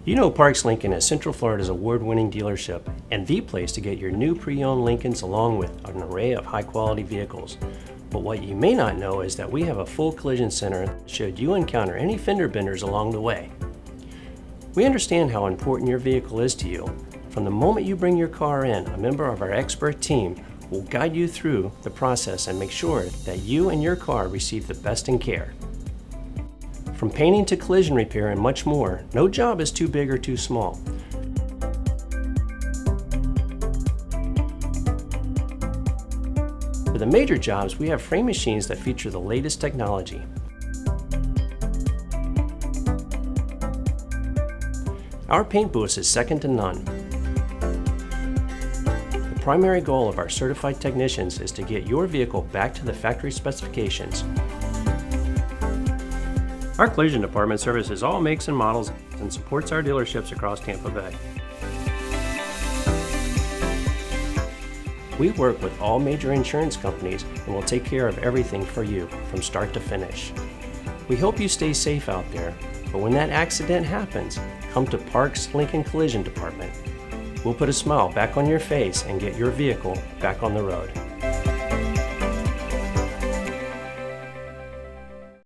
You know Parks Lincoln is Central Florida's award-winning dealership and the place to get your new pre-owned Lincolns along with an array of high-quality vehicles. But what you may not know is that we have a full collision center should you encounter any fender benders along the way. We understand how important your vehicle is to you. From the moment you bring your car in, a member of our expert team will guide you through the process and make sure that you and your car receive the best in care. From painting to collision repair and much more, no job is too big or too small. For the major jobs, we have frame machines that feature the latest technology. Our paint booth is second to none. The primary goal of our certified technicians is to get your vehicle back to the factory specifications. Our collision department services all makes and models and supports our dealerships across Tampa Bay. We work with all major insurance companies and will take care of everything for you from start to finish. We hope you stay safe out there, but when that accident happens, come to Parks Lincoln Collision Department. We'll put a smile back on your face and get your vehicle back on the road.